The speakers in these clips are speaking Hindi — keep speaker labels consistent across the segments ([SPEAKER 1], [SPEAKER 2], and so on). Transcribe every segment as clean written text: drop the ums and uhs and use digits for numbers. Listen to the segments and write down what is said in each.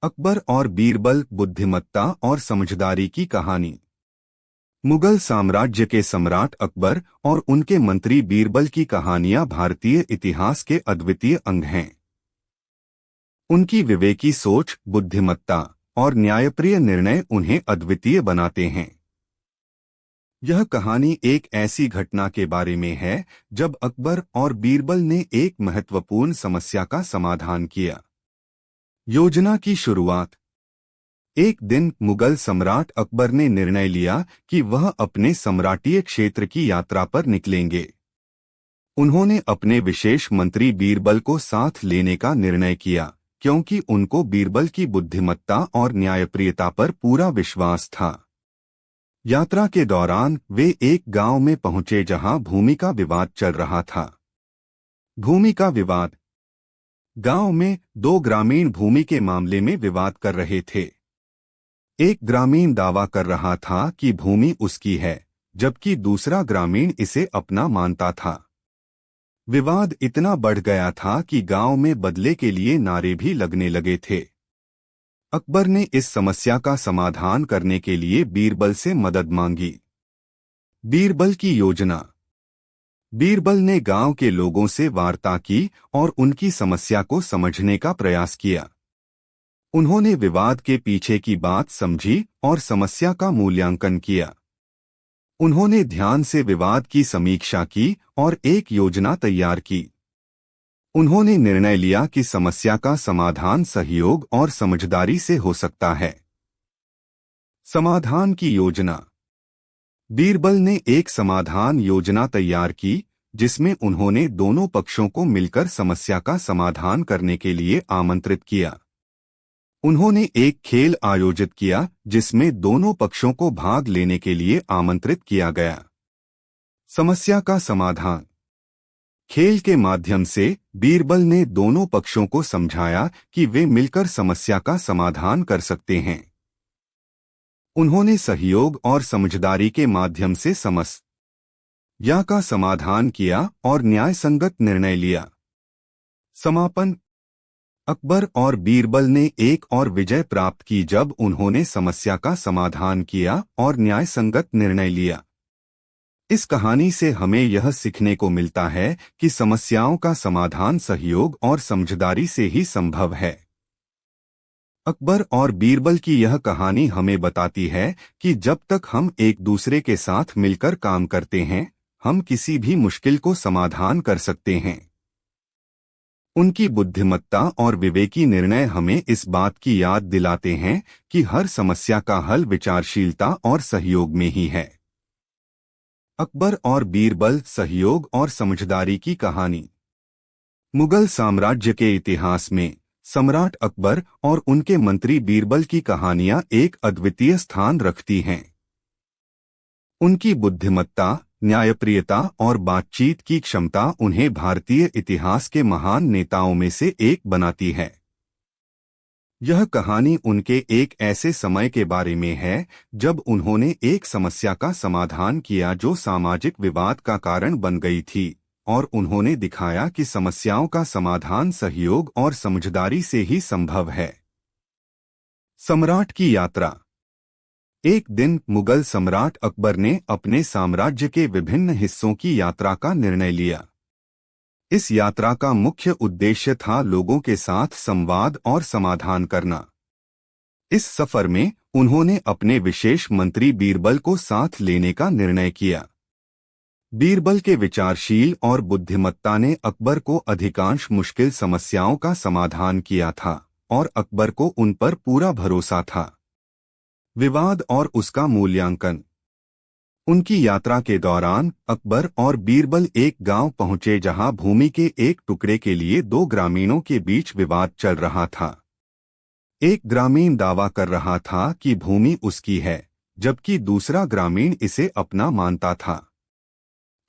[SPEAKER 1] अकबर और बीरबल, बुद्धिमत्ता और समझदारी की कहानी। मुगल साम्राज्य के सम्राट अकबर और उनके मंत्री बीरबल की कहानियां भारतीय इतिहास के अद्वितीय अंग हैं। उनकी विवेकी सोच, बुद्धिमत्ता और न्यायप्रिय निर्णय उन्हें अद्वितीय बनाते हैं। यह कहानी एक ऐसी घटना के बारे में है जब अकबर और बीरबल ने एक महत्वपूर्ण समस्या का समाधान किया। योजना की शुरुआत। एक दिन मुगल सम्राट अकबर ने निर्णय लिया कि वह अपने सम्राटीय क्षेत्र की यात्रा पर निकलेंगे। उन्होंने अपने विशेष मंत्री बीरबल को साथ लेने का निर्णय किया, क्योंकि उनको बीरबल की बुद्धिमत्ता और न्यायप्रियता पर पूरा विश्वास था। यात्रा के दौरान वे एक गांव में पहुंचे जहां भूमि का विवाद चल रहा था। भूमि का विवाद। गांव में दो ग्रामीण भूमि के मामले में विवाद कर रहे थे। एक ग्रामीण दावा कर रहा था कि भूमि उसकी है, जबकि दूसरा ग्रामीण इसे अपना मानता था। विवाद इतना बढ़ गया था कि गांव में बदले के लिए नारे भी लगने लगे थे। अकबर ने इस समस्या का समाधान करने के लिए बीरबल से मदद मांगी। बीरबल की योजना। बीरबल ने गांव के लोगों से वार्ता की और उनकी समस्या को समझने का प्रयास किया। उन्होंने विवाद के पीछे की बात समझी और समस्या का मूल्यांकन किया। उन्होंने ध्यान से विवाद की समीक्षा की और एक योजना तैयार की। उन्होंने निर्णय लिया कि समस्या का समाधान सहयोग और समझदारी से हो सकता है। समाधान की योजना। बीरबल ने एक समाधान योजना तैयार की, जिसमें उन्होंने दोनों पक्षों को मिलकर समस्या का समाधान करने के लिए आमंत्रित किया। उन्होंने एक खेल आयोजित किया जिसमें दोनों पक्षों को भाग लेने के लिए आमंत्रित किया गया। समस्या का समाधान। खेल के माध्यम से बीरबल ने दोनों पक्षों को समझाया कि वे मिलकर समस्या का समाधान कर सकते हैं। उन्होंने सहयोग और समझदारी के माध्यम से समस्या का समाधान किया और न्यायसंगत निर्णय लिया। समापन। अकबर और बीरबल ने एक और विजय प्राप्त की जब उन्होंने समस्या का समाधान किया और न्यायसंगत निर्णय लिया। इस कहानी से हमें यह सीखने को मिलता है कि समस्याओं का समाधान सहयोग और समझदारी से ही संभव है। अकबर और बीरबल की यह कहानी हमें बताती है कि जब तक हम एक दूसरे के साथ मिलकर काम करते हैं, हम किसी भी मुश्किल को समाधान कर सकते हैं। उनकी बुद्धिमत्ता और विवेकी निर्णय हमें इस बात की याद दिलाते हैं कि हर समस्या का हल विचारशीलता और सहयोग में ही है। अकबर और बीरबल, सहयोग और समझदारी की कहानी। मुगल साम्राज्य के इतिहास में सम्राट अकबर और उनके मंत्री बीरबल की कहानियां एक अद्वितीय स्थान रखती हैं। उनकी बुद्धिमत्ता, न्यायप्रियता और बातचीत की क्षमता उन्हें भारतीय इतिहास के महान नेताओं में से एक बनाती है। यह कहानी उनके एक ऐसे समय के बारे में है जब उन्होंने एक समस्या का समाधान किया जो सामाजिक विवाद का कारण बन गई थी, और उन्होंने दिखाया कि समस्याओं का समाधान सहयोग और समझदारी से ही संभव है। सम्राट की यात्रा। एक दिन मुगल सम्राट अकबर ने अपने साम्राज्य के विभिन्न हिस्सों की यात्रा का निर्णय लिया। इस यात्रा का मुख्य उद्देश्य था लोगों के साथ संवाद और समाधान करना। इस सफर में उन्होंने अपने विशेष मंत्री बीरबल को साथ लेने का निर्णय किया। बीरबल के विचारशील और बुद्धिमत्ता ने अकबर को अधिकांश मुश्किल समस्याओं का समाधान किया था, और अकबर को उन पर पूरा भरोसा था। विवाद और उसका मूल्यांकन। उनकी यात्रा के दौरान अकबर और बीरबल एक गांव पहुंचे जहां भूमि के एक टुकड़े के लिए दो ग्रामीणों के बीच विवाद चल रहा था। एक ग्रामीण दावा कर रहा था कि भूमि उसकी है, जबकि दूसरा ग्रामीण इसे अपना मानता था।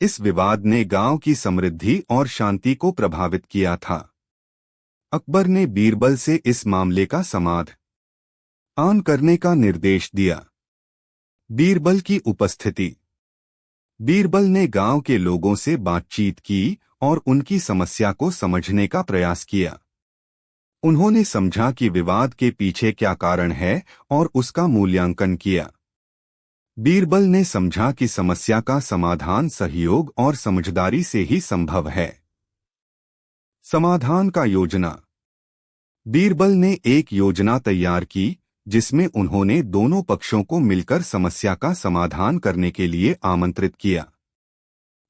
[SPEAKER 1] इस विवाद ने गांव की समृद्धि और शांति को प्रभावित किया था। अकबर ने बीरबल से इस मामले का समाधान करने का निर्देश दिया। बीरबल की उपस्थिति। बीरबल ने गांव के लोगों से बातचीत की और उनकी समस्या को समझने का प्रयास किया। उन्होंने समझा कि विवाद के पीछे क्या कारण है और उसका मूल्यांकन किया। बीरबल ने समझा कि समस्या का समाधान सहयोग और समझदारी से ही संभव है। समाधान का योजना। बीरबल ने एक योजना तैयार की जिसमें उन्होंने दोनों पक्षों को मिलकर समस्या का समाधान करने के लिए आमंत्रित किया।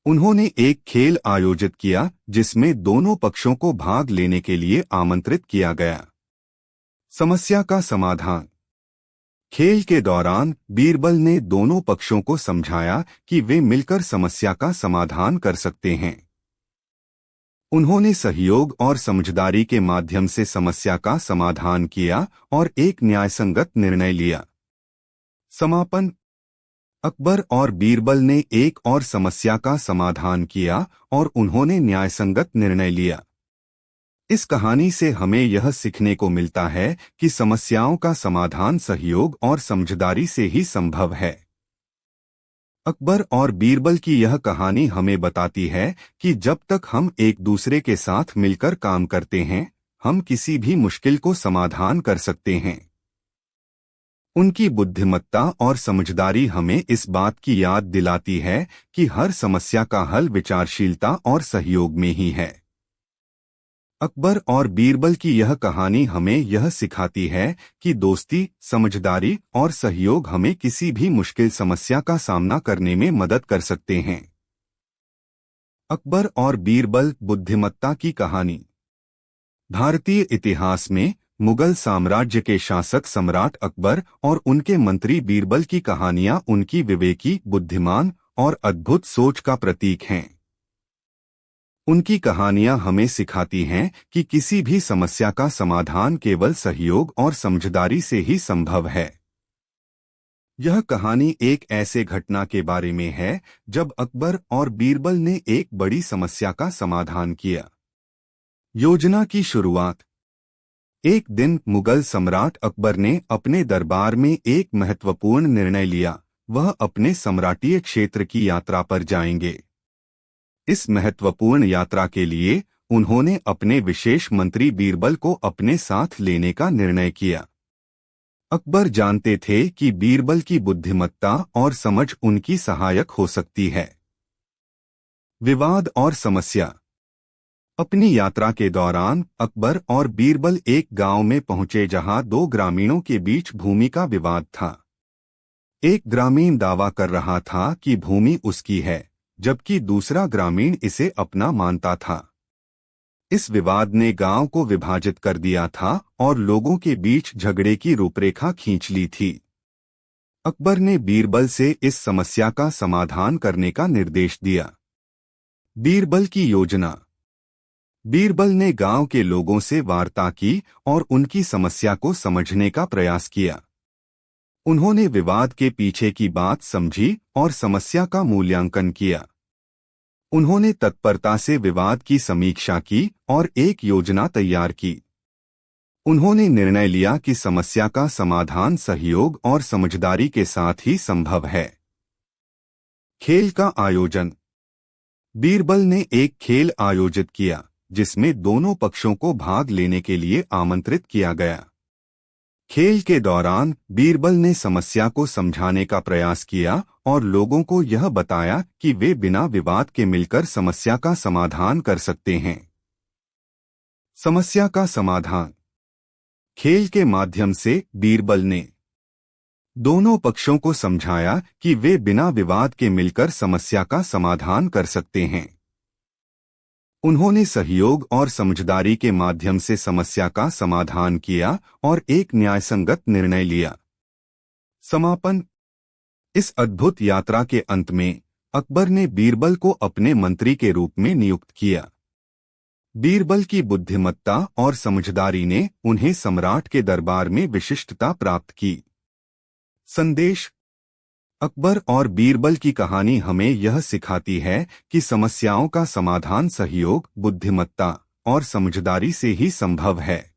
[SPEAKER 1] उन्होंने एक खेल आयोजित किया जिसमें दोनों पक्षों को भाग लेने के लिए आमंत्रित किया गया। समस्या का समाधान। खेल के दौरान बीरबल ने दोनों पक्षों को समझाया कि वे मिलकर समस्या का समाधान कर सकते हैं। उन्होंने सहयोग और समझदारी के माध्यम से समस्या का समाधान किया और एक न्यायसंगत निर्णय लिया। समापन। अकबर और बीरबल ने एक और समस्या का समाधान किया और उन्होंने न्यायसंगत निर्णय लिया। इस कहानी से हमें यह सीखने को मिलता है कि समस्याओं का समाधान सहयोग और समझदारी से ही संभव है। अकबर और बीरबल की यह कहानी हमें बताती है कि जब तक हम एक दूसरे के साथ मिलकर काम करते हैं, हम किसी भी मुश्किल को समाधान कर सकते हैं। उनकी बुद्धिमत्ता और समझदारी हमें इस बात की याद दिलाती है कि हर समस्या का हल विचारशीलता और सहयोग में ही है। अकबर और बीरबल की यह कहानी हमें यह सिखाती है कि दोस्ती, समझदारी और सहयोग हमें किसी भी मुश्किल समस्या का सामना करने में मदद कर सकते हैं। अकबर और बीरबल बुद्धिमत्ता की कहानी। भारतीय इतिहास में मुगल साम्राज्य के शासक सम्राट अकबर और उनके मंत्री बीरबल की कहानियां उनकी विवेकी, बुद्धिमान और अद्भुत सोच का प्रतीक हैं। उनकी कहानियां हमें सिखाती हैं कि किसी भी समस्या का समाधान केवल सहयोग और समझदारी से ही संभव है। यह कहानी एक ऐसे घटना के बारे में है जब अकबर और बीरबल ने एक बड़ी समस्या का समाधान किया। योजना की शुरुआत। एक दिन मुगल सम्राट अकबर ने अपने दरबार में एक महत्वपूर्ण निर्णय लिया। वह अपने सम्राटीय क्षेत्र की यात्रा पर जाएंगे। इस महत्वपूर्ण यात्रा के लिए उन्होंने अपने विशेष मंत्री बीरबल को अपने साथ लेने का निर्णय किया। अकबर जानते थे कि बीरबल की बुद्धिमत्ता और समझ उनकी सहायक हो सकती है। विवाद और समस्या। अपनी यात्रा के दौरान अकबर और बीरबल एक गांव में पहुंचे जहां दो ग्रामीणों के बीच भूमि का विवाद था। एक ग्रामीण दावा कर रहा था कि भूमि उसकी है, जबकि दूसरा ग्रामीण इसे अपना मानता था। इस विवाद ने गांव को विभाजित कर दिया था और लोगों के बीच झगड़े की रूपरेखा खींच ली थी। अकबर ने बीरबल से इस समस्या का समाधान करने का निर्देश दिया। बीरबल की योजना। बीरबल ने गांव के लोगों से वार्ता की और उनकी समस्या को समझने का प्रयास किया। उन्होंने विवाद के पीछे की बात समझी और समस्या का मूल्यांकन किया। उन्होंने तत्परता से विवाद की समीक्षा की और एक योजना तैयार की। उन्होंने निर्णय लिया कि समस्या का समाधान सहयोग और समझदारी के साथ ही संभव है। खेल का आयोजन। बीरबल ने एक खेल आयोजित किया जिसमें दोनों पक्षों को भाग लेने के लिए आमंत्रित किया गया। खेल के दौरान बीरबल ने समस्या को समझाने का प्रयास किया और लोगों को यह बताया कि वे बिना विवाद के मिलकर समस्या का समाधान कर सकते हैं। समस्या का समाधान। खेल के माध्यम से बीरबल ने दोनों पक्षों को समझाया कि वे बिना विवाद के मिलकर समस्या का समाधान कर सकते हैं। उन्होंने सहयोग और समझदारी के माध्यम से समस्या का समाधान किया और एक न्यायसंगत निर्णय लिया। समापन। इस अद्भुत यात्रा के अंत में अकबर ने बीरबल को अपने मंत्री के रूप में नियुक्त किया। बीरबल की बुद्धिमत्ता और समझदारी ने उन्हें सम्राट के दरबार में विशिष्टता प्राप्त की। संदेश। अकबर और बीरबल की कहानी हमें यह सिखाती है कि समस्याओं का समाधान सहयोग, बुद्धिमत्ता और समझदारी से ही संभव है।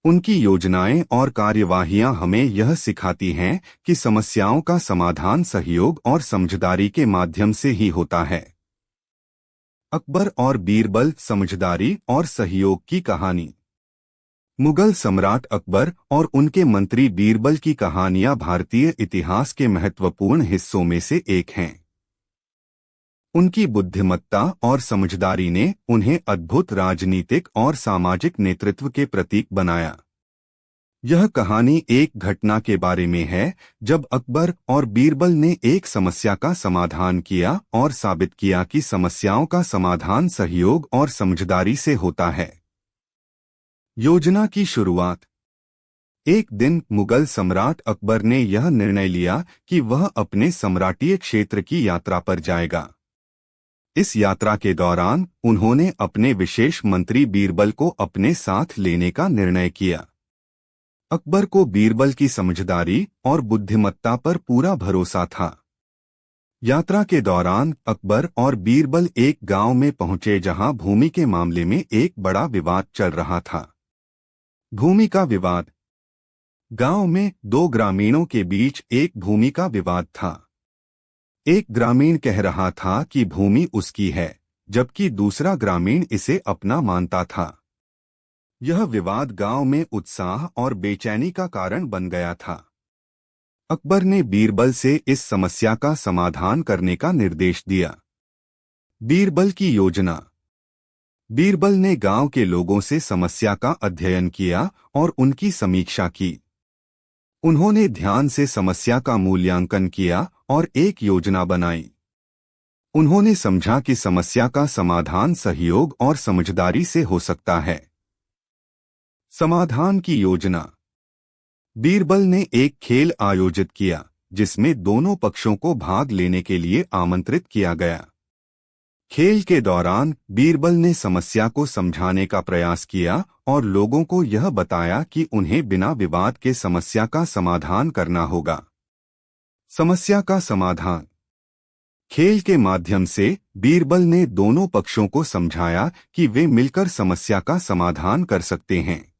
[SPEAKER 1] उनकी योजनाएं और कार्यवाहियां हमें यह सिखाती हैं कि समस्याओं का समाधान सहयोग और समझदारी के माध्यम से ही होता है। अकबर और बीरबल, समझदारी और सहयोग की कहानी। मुगल सम्राट अकबर और उनके मंत्री बीरबल की कहानियां भारतीय इतिहास के महत्वपूर्ण हिस्सों में से एक हैं। उनकी बुद्धिमत्ता और समझदारी ने उन्हें अद्भुत राजनीतिक और सामाजिक नेतृत्व के प्रतीक बनाया। यह कहानी एक घटना के बारे में है जब अकबर और बीरबल ने एक समस्या का समाधान किया और साबित किया कि समस्याओं का समाधान सहयोग और समझदारी से होता है। योजना की शुरुआत। एक दिन मुगल सम्राट अकबर ने यह निर्णय लिया कि वह अपने सम्राटीय क्षेत्र की यात्रा पर जाएगा। इस यात्रा के दौरान उन्होंने अपने विशेष मंत्री बीरबल को अपने साथ लेने का निर्णय किया। अकबर को बीरबल की समझदारी और बुद्धिमत्ता पर पूरा भरोसा था। यात्रा के दौरान अकबर और बीरबल एक गांव में पहुंचे जहां भूमि के मामले में एक बड़ा विवाद चल रहा था। भूमि का विवाद। गांव में दो ग्रामीणों के बीच एक भूमि का विवाद था। एक ग्रामीण कह रहा था कि भूमि उसकी है, जबकि दूसरा ग्रामीण इसे अपना मानता था। यह विवाद गांव में उत्साह और बेचैनी का कारण बन गया था। अकबर ने बीरबल से इस समस्या का समाधान करने का निर्देश दिया। बीरबल की योजना। बीरबल ने गांव के लोगों से समस्या का अध्ययन किया और उनकी समीक्षा की। उन्होंने ध्यान से समस्या का मूल्यांकन किया और एक योजना बनाई। उन्होंने समझा कि समस्या का समाधान सहयोग और समझदारी से हो सकता है। समाधान की योजना। बीरबल ने एक खेल आयोजित किया जिसमें दोनों पक्षों को भाग लेने के लिए आमंत्रित किया गया। खेल के दौरान बीरबल ने समस्या को समझाने का प्रयास किया और लोगों को यह बताया कि उन्हें बिना विवाद के समस्या का समाधान करना होगा। समस्या का समाधान। खेल के माध्यम से बीरबल ने दोनों पक्षों को समझाया कि वे मिलकर समस्या का समाधान कर सकते हैं।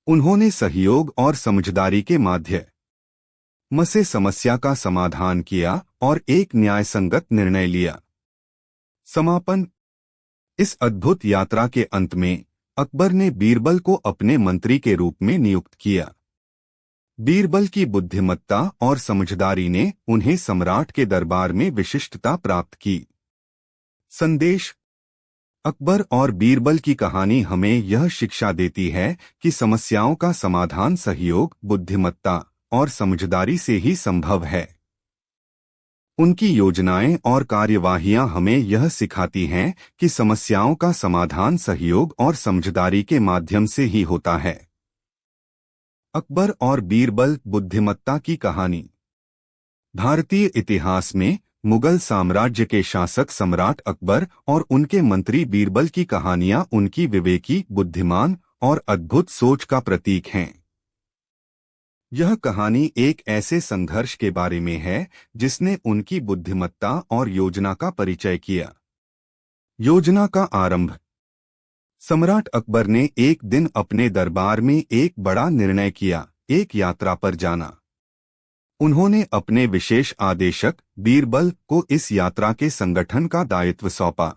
[SPEAKER 1] उन्होंने सहयोग और समझदारी के माध्यम से समस्या का समाधान किया और एक न्यायसंगत निर्णय लिया। समापन। इस अद्भुत यात्रा के अंत में अकबर ने बीरबल को अपने मंत्री के रूप में नियुक्त किया। बीरबल की बुद्धिमत्ता और समझदारी ने उन्हें सम्राट के दरबार में विशिष्टता प्राप्त की। संदेश। अकबर और बीरबल की कहानी हमें यह शिक्षा देती है कि समस्याओं का समाधान सहयोग, बुद्धिमत्ता और समझदारी से ही संभव है। उनकी योजनाएं और कार्यवाहियां हमें यह सिखाती हैं कि समस्याओं का समाधान सहयोग और समझदारी के माध्यम से ही होता है। अकबर और बीरबल, बुद्धिमत्ता की कहानी। भारतीय इतिहास में मुगल साम्राज्य के शासक सम्राट अकबर और उनके मंत्री बीरबल की कहानियां उनकी विवेकी, बुद्धिमान और अद्भुत सोच का प्रतीक हैं। यह कहानी एक ऐसे संघर्ष के बारे में है जिसने उनकी बुद्धिमत्ता और योजना का परिचय किया। योजना का आरंभ। सम्राट अकबर ने एक दिन अपने दरबार में एक बड़ा निर्णय किया, एक यात्रा पर जाना। उन्होंने अपने विशेष आदेशक बीरबल को इस यात्रा के संगठन का दायित्व सौंपा।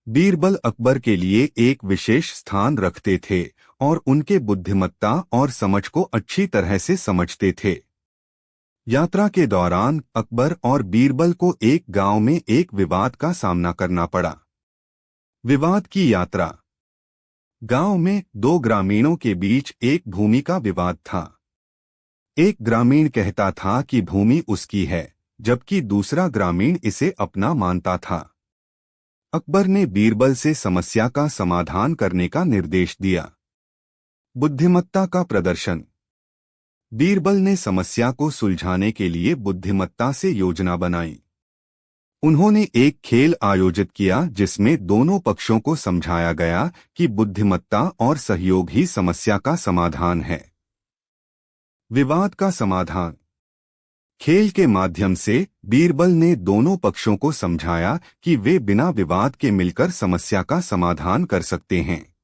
[SPEAKER 1] बीरबल अकबर के लिए एक विशेष स्थान रखते थे और उनके बुद्धिमत्ता और समझ को अच्छी तरह से समझते थे। यात्रा के दौरान अकबर और बीरबल को एक गांव में एक विवाद का सामना करना पड़ा। विवाद की यात्रा। गांव में दो ग्रामीणों के बीच एक भूमि का विवाद था। एक ग्रामीण कहता था कि भूमि उसकी है, जबकि दूसरा ग्रामीण इसे अपना मानता था। अकबर ने बीरबल से समस्या का समाधान करने का निर्देश दिया। बुद्धिमत्ता का प्रदर्शन। बीरबल ने समस्या को सुलझाने के लिए बुद्धिमत्ता से योजना बनाई। उन्होंने एक खेल आयोजित किया जिसमें दोनों पक्षों को समझाया गया कि बुद्धिमत्ता और सहयोग ही समस्या का समाधान है। विवाद का समाधान। खेल के माध्यम से बीरबल ने दोनों पक्षों को समझाया कि वे बिना विवाद के मिलकर समस्या का समाधान कर सकते हैं।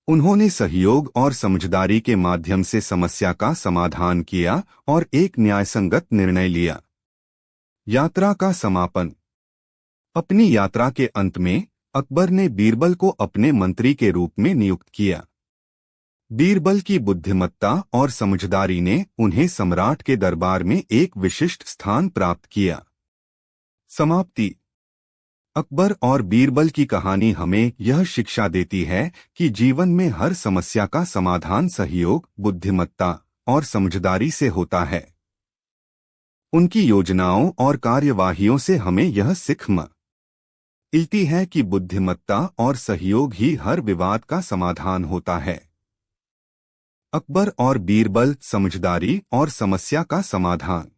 [SPEAKER 1] उन्होंने सहयोग और समझदारी के माध्यम से समस्या का समाधान किया और एक न्यायसंगत निर्णय लिया। यात्रा का समापन। अपनी यात्रा के अंत में अकबर ने बीरबल को अपने मंत्री के रूप में नियुक्त किया। बीरबल की बुद्धिमत्ता और समझदारी ने उन्हें सम्राट के दरबार में एक विशिष्ट स्थान प्राप्त किया। समाप्ति। अकबर और बीरबल की कहानी हमें यह शिक्षा देती है कि जीवन में हर समस्या का समाधान सहयोग, बुद्धिमत्ता और समझदारी से होता है। उनकी योजनाओं और कार्यवाहियों से हमें यह सीख मिलती है कि बुद्धिमत्ता और सहयोग ही हर विवाद का समाधान होता है। अकबर और बीरबल, समझदारी और समस्या का समाधान।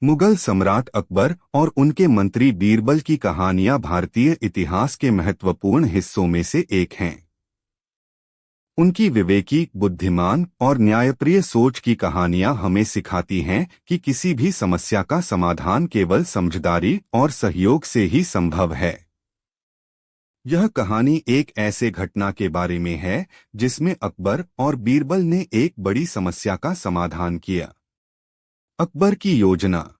[SPEAKER 1] मुगल सम्राट अकबर और उनके मंत्री बीरबल की कहानियां भारतीय इतिहास के महत्वपूर्ण हिस्सों में से एक हैं। उनकी विवेकी, बुद्धिमान और न्यायप्रिय सोच की कहानियां हमें सिखाती हैं कि किसी भी समस्या का समाधान केवल समझदारी और सहयोग से ही संभव है। यह कहानी एक ऐसे घटना के बारे में है जिसमें अकबर और बीरबल ने एक बड़ी समस्या का समाधान किया। अकबर की योजना।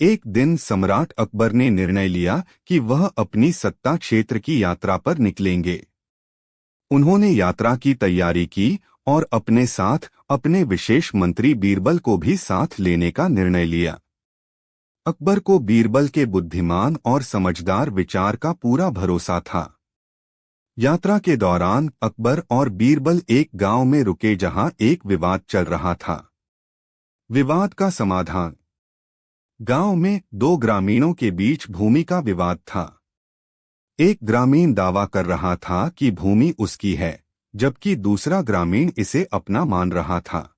[SPEAKER 1] एक दिन सम्राट अकबर ने निर्णय लिया कि वह अपनी सत्ता क्षेत्र की यात्रा पर निकलेंगे। उन्होंने यात्रा की तैयारी की और अपने साथ अपने विशेष मंत्री बीरबल को भी साथ लेने का निर्णय लिया। अकबर को बीरबल के बुद्धिमान और समझदार विचार का पूरा भरोसा था। यात्रा के दौरान अकबर और बीरबल एक गांव में रुके जहां एक विवाद चल रहा था। विवाद का समाधान। गांव में दो ग्रामीणों के बीच भूमि का विवाद था। एक ग्रामीण दावा कर रहा था कि भूमि उसकी है, जबकि दूसरा ग्रामीण इसे अपना मान रहा था।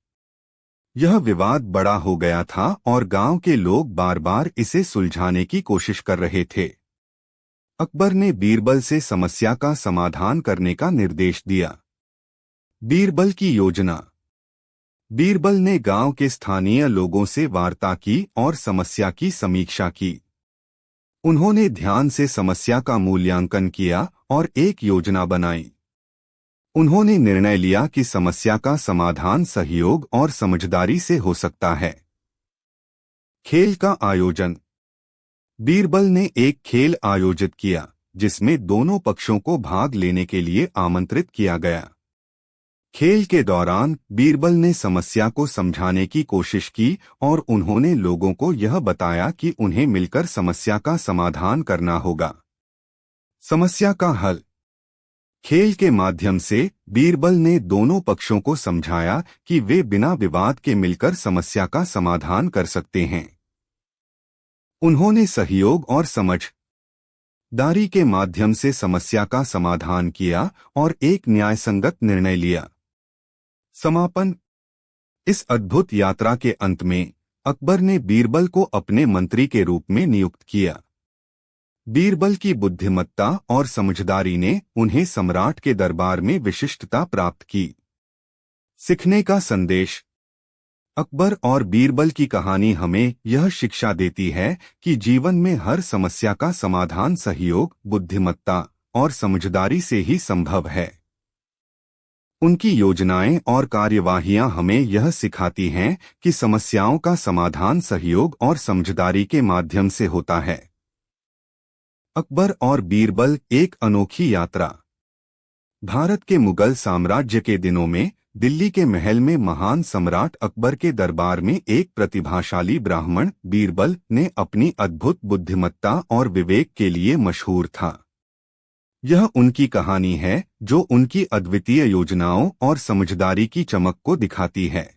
[SPEAKER 1] यह विवाद बड़ा हो गया था और गांव के लोग बार बार इसे सुलझाने की कोशिश कर रहे थे। अकबर ने बीरबल से समस्या का समाधान करने का निर्देश दिया। बीरबल की योजना। बीरबल ने गांव के स्थानीय लोगों से वार्ता की और समस्या की समीक्षा की। उन्होंने ध्यान से समस्या का मूल्यांकन किया और एक योजना बनाई। उन्होंने निर्णय लिया कि समस्या का समाधान सहयोग और समझदारी से हो सकता है। खेल का आयोजन। बीरबल ने एक खेल आयोजित किया जिसमें दोनों पक्षों को भाग लेने के लिए आमंत्रित किया गया। खेल के दौरान बीरबल ने समस्या को समझाने की कोशिश की और उन्होंने लोगों को यह बताया कि उन्हें मिलकर समस्या का समाधान करना होगा। समस्या का हल। खेल के माध्यम से बीरबल ने दोनों पक्षों को समझाया कि वे बिना विवाद के मिलकर समस्या का समाधान कर सकते हैं। उन्होंने सहयोग और समझदारी के माध्यम से समस्या का समाधान किया और एक न्यायसंगत निर्णय लिया। समापन। इस अद्भुत यात्रा के अंत में अकबर ने बीरबल को अपने मंत्री के रूप में नियुक्त किया। बीरबल की बुद्धिमत्ता और समझदारी ने उन्हें सम्राट के दरबार में विशिष्टता प्राप्त की। सीखने का संदेश। अकबर और बीरबल की कहानी हमें यह शिक्षा देती है कि जीवन में हर समस्या का समाधान सहयोग, बुद्धिमत्ता और समझदारी से ही संभव है। उनकी योजनाएं और कार्यवाहियां हमें यह सिखाती हैं कि समस्याओं का समाधान सहयोग और समझदारी के माध्यम से होता है। अकबर और बीरबल, एक अनोखी यात्रा। भारत के मुगल साम्राज्य के दिनों में दिल्ली के महल में महान सम्राट अकबर के दरबार में एक प्रतिभाशाली ब्राह्मण बीरबल ने अपनी अद्भुत बुद्धिमत्ता और विवेक के लिए मशहूर था। यह उनकी कहानी है जो उनकी अद्वितीय योजनाओं और समझदारी की चमक को दिखाती है।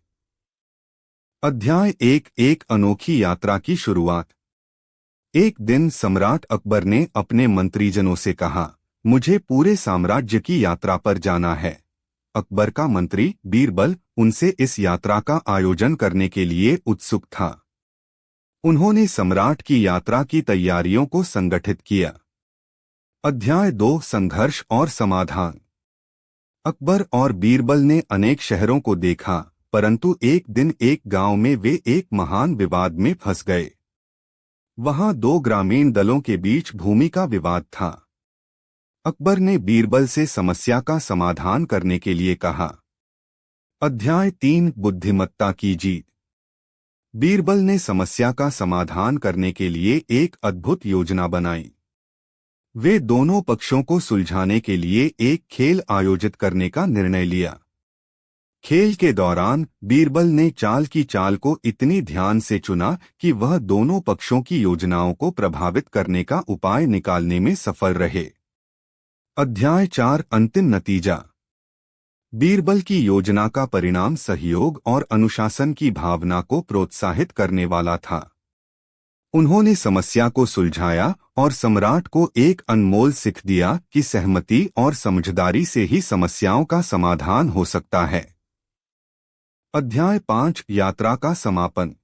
[SPEAKER 1] अध्याय 1। एक अनोखी यात्रा की शुरुआत। एक दिन सम्राट अकबर ने अपने मंत्रीजनों से कहा, मुझे पूरे साम्राज्य की यात्रा पर जाना है। अकबर का मंत्री बीरबल उनसे इस यात्रा का आयोजन करने के लिए उत्सुक था। उन्होंने सम्राट की यात्रा की तैयारियों को संगठित किया। अध्याय 2। संघर्ष और समाधान। अकबर और बीरबल ने अनेक शहरों को देखा, परंतु एक दिन एक गांव में वे एक महान विवाद में फंस गए। वहां दो ग्रामीण दलों के बीच भूमि का विवाद था। अकबर ने बीरबल से समस्या का समाधान करने के लिए कहा। अध्याय 3। बुद्धिमत्ता की जीत। बीरबल ने समस्या का समाधान करने के लिए एक अद्भुत योजना बनाई। वे दोनों पक्षों को सुलझाने के लिए एक खेल आयोजित करने का निर्णय लिया। खेल के दौरान बीरबल ने चाल की चाल को इतनी ध्यान से चुना कि वह दोनों पक्षों की योजनाओं को प्रभावित करने का उपाय निकालने में सफल रहे। अध्याय 4 अंतिम नतीजा। बीरबल की योजना का परिणाम सहयोग और अनुशासन की भावना को प्रोत्साहित करने वाला था। उन्होंने समस्या को सुलझाया और सम्राट को एक अनमोल सीख दिया कि सहमति और समझदारी से ही समस्याओं का समाधान हो सकता है। अध्याय 5 यात्रा का समापन।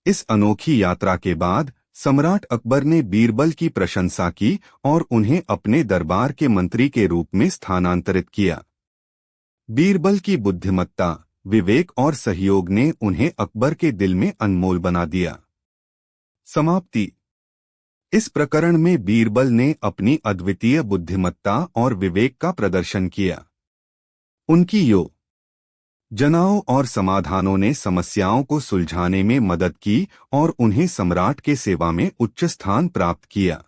[SPEAKER 1] इस अनोखी यात्रा के बाद सम्राट अकबर ने बीरबल की प्रशंसा की और उन्हें अपने दरबार के मंत्री के रूप में स्थानांतरित किया। बीरबल की बुद्धिमत्ता, विवेक और सहयोग ने उन्हें अकबर के दिल में अनमोल बना दिया। समाप्ति। इस प्रकरण में बीरबल ने अपनी अद्वितीय बुद्धिमत्ता और विवेक का प्रदर्शन किया। उनकी योजनाओं और समाधानों ने समस्याओं को सुलझाने में मदद की और उन्हें सम्राट के सेवा में उच्च स्थान प्राप्त किया।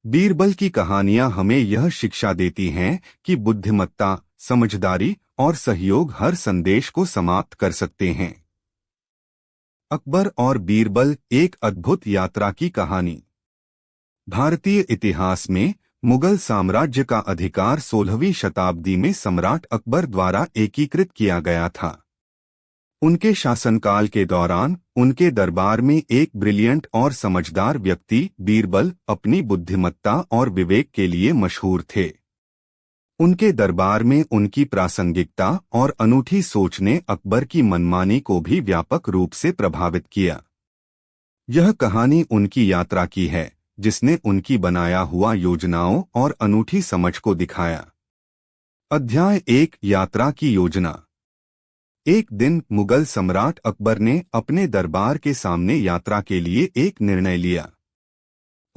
[SPEAKER 1] बीरबल की कहानियां हमें यह शिक्षा देती हैं कि बुद्धिमत्ता, समझदारी और सहयोग हर संदेश को समाप्त कर सकते हैं। अकबर और बीरबल, एक अद्भुत यात्रा की कहानी। भारतीय इतिहास में मुगल साम्राज्य का अधिकार 16वीं शताब्दी में सम्राट अकबर द्वारा एकीकृत किया गया था। उनके शासनकाल के दौरान उनके दरबार में एक ब्रिलियंट और समझदार व्यक्ति बीरबल अपनी बुद्धिमत्ता और विवेक के लिए मशहूर थे। उनके दरबार में उनकी प्रासंगिकता और अनूठी सोच ने अकबर की मनमानी को भी व्यापक रूप से प्रभावित किया। यह कहानी उनकी यात्रा की है, जिसने उनकी बनाया हुआ योजनाओं और अनूठी समझ को दिखाया। अध्याय 1 यात्रा की योजना। एक दिन मुगल सम्राट अकबर ने अपने दरबार के सामने यात्रा के लिए एक निर्णय लिया।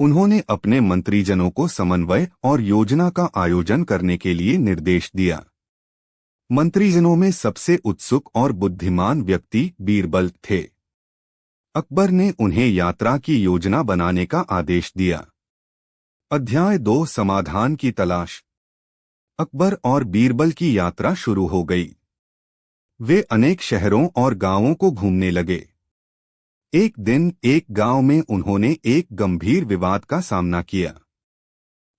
[SPEAKER 1] उन्होंने अपने मंत्रीजनों को समन्वय और योजना का आयोजन करने के लिए निर्देश दिया। मंत्रीजनों में सबसे उत्सुक और बुद्धिमान व्यक्ति बीरबल थे। अकबर ने उन्हें यात्रा की योजना बनाने का आदेश दिया। अध्याय 2 समाधान की तलाश। अकबर और बीरबल की यात्रा शुरू हो गई। वे अनेक शहरों और गांवों को घूमने लगे। एक दिन एक गांव में उन्होंने एक गंभीर विवाद का सामना किया।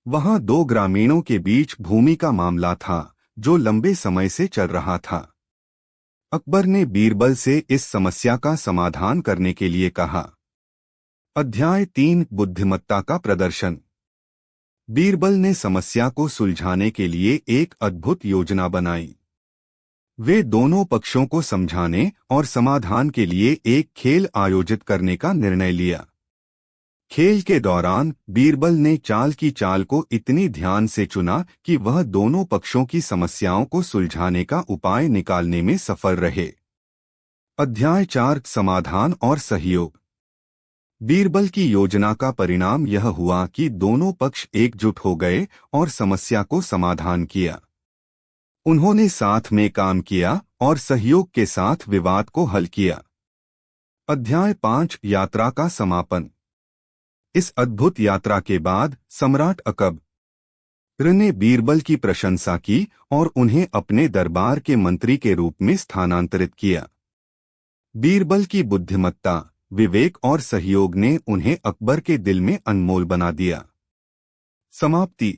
[SPEAKER 1] वहां दो ग्रामीणों के बीच भूमि का मामला था, जो लंबे समय से चल रहा था। अकबर ने बीरबल से इस समस्या का समाधान करने के लिए कहा। अध्याय 3 बुद्धिमत्ता का प्रदर्शन। बीरबल ने समस्या को सुलझाने के लिए एक अद्भुत योजना बनाई। वे दोनों पक्षों को समझाने और समाधान के लिए एक खेल आयोजित करने का निर्णय लिया। खेल के दौरान बीरबल ने चाल की चाल को इतनी ध्यान से चुना कि वह दोनों पक्षों की समस्याओं को सुलझाने का उपाय निकालने में सफल रहे। अध्याय 4 समाधान और सहयोग। बीरबल की योजना का परिणाम यह हुआ कि दोनों पक्ष एकजुट हो गए और समस्या को समाधान किया। उन्होंने साथ में काम किया और सहयोग के साथ विवाद को हल किया। अध्याय 5 यात्रा का समापन। इस अद्भुत यात्रा के बाद सम्राट अकबर ने बीरबल की प्रशंसा की और उन्हें अपने दरबार के मंत्री के रूप में स्थानांतरित किया। बीरबल की बुद्धिमत्ता, विवेक और सहयोग ने उन्हें अकबर के दिल में अनमोल बना दिया। समाप्ति।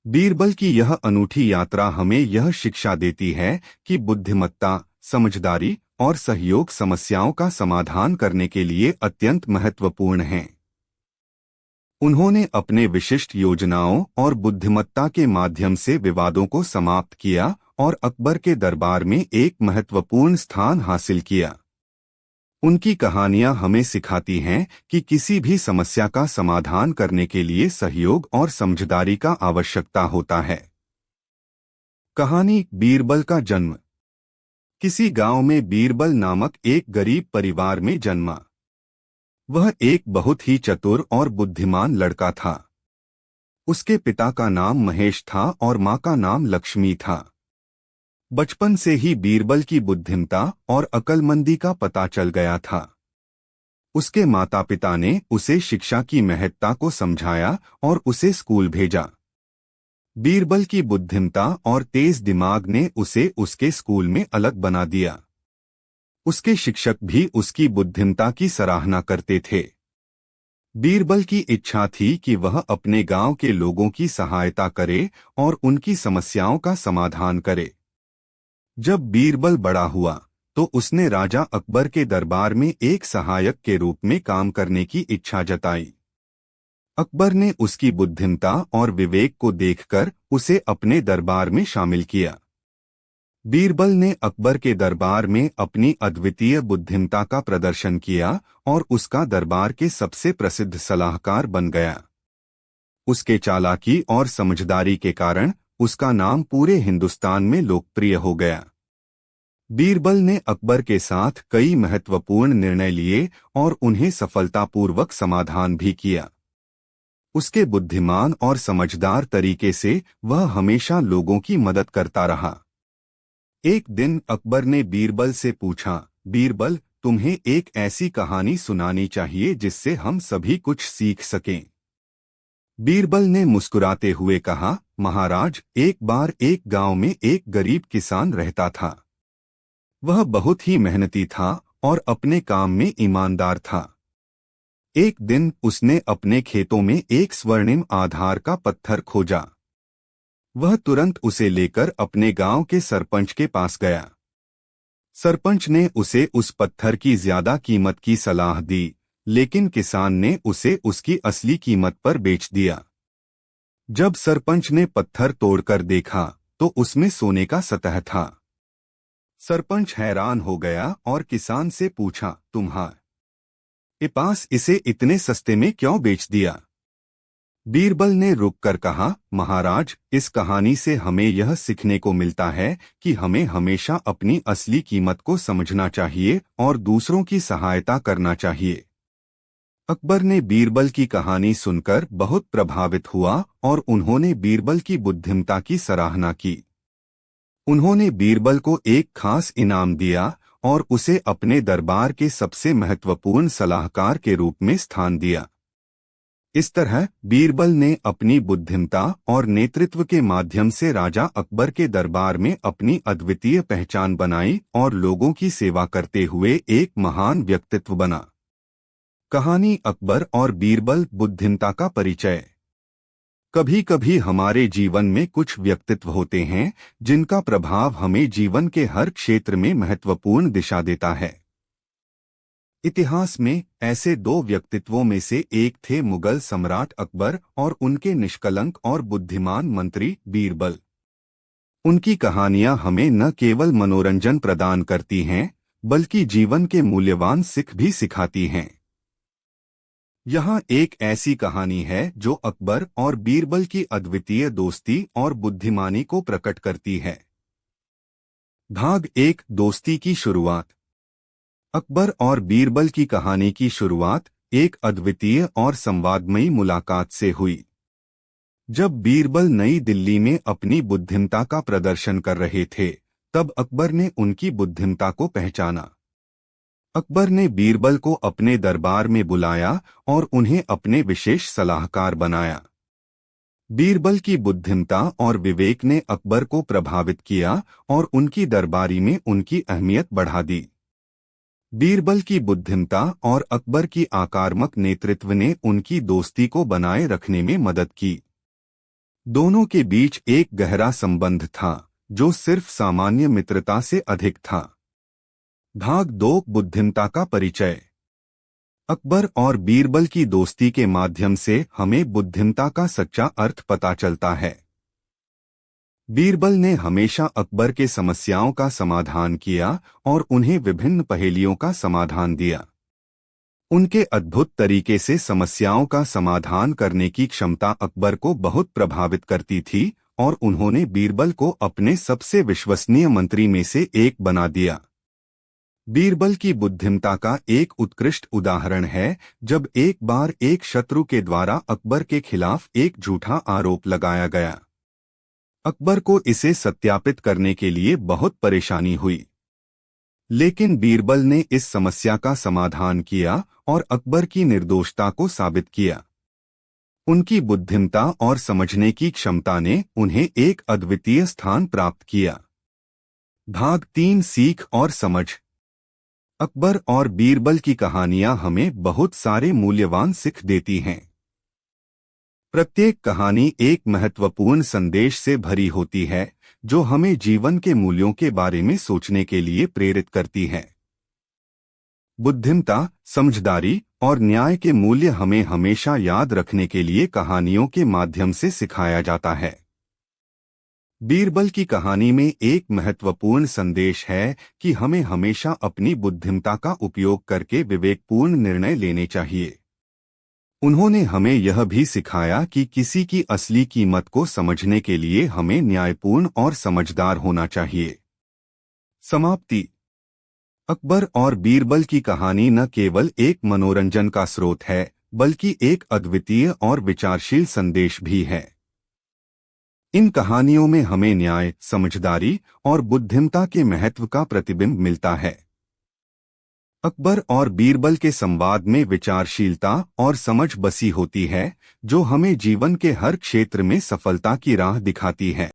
[SPEAKER 1] बीरबल की यह अनूठी यात्रा हमें यह शिक्षा देती है कि बुद्धिमत्ता, समझदारी और सहयोग समस्याओं का समाधान करने के लिए अत्यंत महत्वपूर्ण हैं। उन्होंने अपने विशिष्ट योजनाओं और बुद्धिमत्ता के माध्यम से विवादों को समाप्त किया और अकबर के दरबार में एक महत्वपूर्ण स्थान हासिल किया। उनकी कहानियां हमें सिखाती हैं कि किसी भी समस्या का समाधान करने के लिए सहयोग और समझदारी का आवश्यकता होता है। कहानी बीरबल का जन्म। किसी गांव में बीरबल नामक एक गरीब परिवार में जन्मा। वह एक बहुत ही चतुर और बुद्धिमान लड़का था। उसके पिता का नाम महेश था और मां का नाम लक्ष्मी था। बचपन से ही बीरबल की बुद्धिमत्ता और अक्लमंदी का पता चल गया था। उसके माता पिता ने उसे शिक्षा की महत्ता को समझाया और उसे स्कूल भेजा। बीरबल की बुद्धिमत्ता और तेज दिमाग ने उसे उसके स्कूल में अलग बना दिया। उसके शिक्षक भी उसकी बुद्धिमत्ता की सराहना करते थे। बीरबल की इच्छा थी कि वह अपने गांव के लोगों की सहायता करे और उनकी समस्याओं का समाधान करे। जब बीरबल बड़ा हुआ तो उसने राजा अकबर के दरबार में एक सहायक के रूप में काम करने की इच्छा जताई। अकबर ने उसकी बुद्धिमत्ता और विवेक को देखकर उसे अपने दरबार में शामिल किया। बीरबल ने अकबर के दरबार में अपनी अद्वितीय बुद्धिमत्ता का प्रदर्शन किया और उसका दरबार के सबसे प्रसिद्ध सलाहकार बन गया। उसके चालाकी और समझदारी के कारण उसका नाम पूरे हिंदुस्तान में लोकप्रिय हो गया। बीरबल ने अकबर के साथ कई महत्वपूर्ण निर्णय लिए और उन्हें सफलतापूर्वक समाधान भी किया। उसके बुद्धिमान और समझदार तरीके से वह हमेशा लोगों की मदद करता रहा। एक दिन अकबर ने बीरबल से पूछा, बीरबल, तुम्हें एक ऐसी कहानी सुनानी चाहिए जिससे हम सभी कुछ सीख सकें। बीरबल ने मुस्कुराते हुए कहा, महाराज, एक बार एक गांव में एक गरीब किसान रहता था। वह बहुत ही मेहनती था और अपने काम में ईमानदार था। एक दिन उसने अपने खेतों में एक स्वर्णिम आधार का पत्थर खोजा। वह तुरंत उसे लेकर अपने गांव के सरपंच के पास गया। सरपंच ने उसे उस पत्थर की ज्यादा कीमत की सलाह दी, लेकिन किसान ने उसे उसकी असली कीमत पर बेच दिया। जब सरपंच ने पत्थर तोड़कर देखा तो उसमें सोने का सतह था। सरपंच हैरान हो गया और किसान से पूछा, तुम्हारे पास इसे इतने सस्ते में क्यों बेच दिया? बीरबल ने रुककर कहा, महाराज, इस कहानी से हमें यह सीखने को मिलता है कि हमें हमेशा अपनी असली कीमत को समझना चाहिए और दूसरों की सहायता करना चाहिए। अकबर ने बीरबल की कहानी सुनकर बहुत प्रभावित हुआ और उन्होंने बीरबल की बुद्धिमत्ता की सराहना की। उन्होंने बीरबल को एक खास इनाम दिया और उसे अपने दरबार के सबसे महत्वपूर्ण सलाहकार के रूप में स्थान दिया। इस तरह बीरबल ने अपनी बुद्धिमत्ता और नेतृत्व के माध्यम से राजा अकबर के दरबार में अपनी अद्वितीय पहचान बनाई और लोगों की सेवा करते हुए एक महान व्यक्तित्व बना। कहानी अकबर और बीरबल, बुद्धिमत्ता का परिचय। कभी कभी हमारे जीवन में कुछ व्यक्तित्व होते हैं जिनका प्रभाव हमें जीवन के हर क्षेत्र में महत्वपूर्ण दिशा देता है। इतिहास में ऐसे दो व्यक्तित्वों में से एक थे मुगल सम्राट अकबर और उनके निष्कलंक और बुद्धिमान मंत्री बीरबल। उनकी कहानियां हमें न केवल मनोरंजन प्रदान करती हैं, बल्कि जीवन के मूल्यवान सीख भी सिखाती हैं। यहाँ एक ऐसी कहानी है जो अकबर और बीरबल की अद्वितीय दोस्ती और बुद्धिमानी को प्रकट करती है। भाग 1, दोस्ती की शुरुआत। अकबर और बीरबल की कहानी की शुरुआत एक अद्वितीय और संवादमयी मुलाकात से हुई। जब बीरबल नई दिल्ली में अपनी बुद्धिमत्ता का प्रदर्शन कर रहे थे, तब अकबर ने उनकी बुद्धिमत्ता को पहचाना। अकबर ने बीरबल को अपने दरबार में बुलाया और उन्हें अपने विशेष सलाहकार बनाया। बीरबल की बुद्धिमत्ता और विवेक ने अकबर को प्रभावित किया और उनकी दरबारी में उनकी अहमियत बढ़ा दी। बीरबल की बुद्धिमत्ता और अकबर की आक्रामक नेतृत्व ने उनकी दोस्ती को बनाए रखने में मदद की। दोनों के बीच एक गहरा संबंध था जो सिर्फ सामान्य मित्रता से अधिक था। भाग 2, बुद्धिमत्ता का परिचय। अकबर और बीरबल की दोस्ती के माध्यम से हमें बुद्धिमत्ता का सच्चा अर्थ पता चलता है। बीरबल ने हमेशा अकबर के समस्याओं का समाधान किया और उन्हें विभिन्न पहेलियों का समाधान दिया। उनके अद्भुत तरीके से समस्याओं का समाधान करने की क्षमता अकबर को बहुत प्रभावित करती थी और उन्होंने बीरबल को अपने सबसे विश्वसनीय मंत्री में से एक बना दिया। बीरबल की बुद्धिमत्ता का एक उत्कृष्ट उदाहरण है जब एक बार एक शत्रु के द्वारा अकबर के खिलाफ एक झूठा आरोप लगाया गया। अकबर को इसे सत्यापित करने के लिए बहुत परेशानी हुई, लेकिन बीरबल ने इस समस्या का समाधान किया और अकबर की निर्दोषता को साबित किया। उनकी बुद्धिमत्ता और समझने की क्षमता ने उन्हें एक अद्वितीय स्थान प्राप्त किया। भाग 3 सीख और समझ। अकबर और बीरबल की कहानियां हमें बहुत सारे मूल्यवान सीख देती हैं। प्रत्येक कहानी एक महत्वपूर्ण संदेश से भरी होती है जो हमें जीवन के मूल्यों के बारे में सोचने के लिए प्रेरित करती है। बुद्धिमत्ता, समझदारी और न्याय के मूल्य हमें हमेशा याद रखने के लिए कहानियों के माध्यम से सिखाया जाता है। बीरबल की कहानी में एक महत्वपूर्ण संदेश है कि हमें हमेशा अपनी बुद्धिमत्ता का उपयोग करके विवेकपूर्ण निर्णय लेने चाहिए। उन्होंने हमें यह भी सिखाया कि किसी की असली कीमत को समझने के लिए हमें न्यायपूर्ण और समझदार होना चाहिए। समाप्ति। अकबर और बीरबल की कहानी न केवल एक मनोरंजन का स्रोत है बल्कि एक अद्वितीय और विचारशील संदेश भी है। इन कहानियों में हमें न्याय, समझदारी और बुद्धिमत्ता के महत्व का प्रतिबिंब मिलता है। अकबर और बीरबल के संवाद में विचारशीलता और समझ बसी होती है जो हमें जीवन के हर क्षेत्र में सफलता की राह दिखाती है।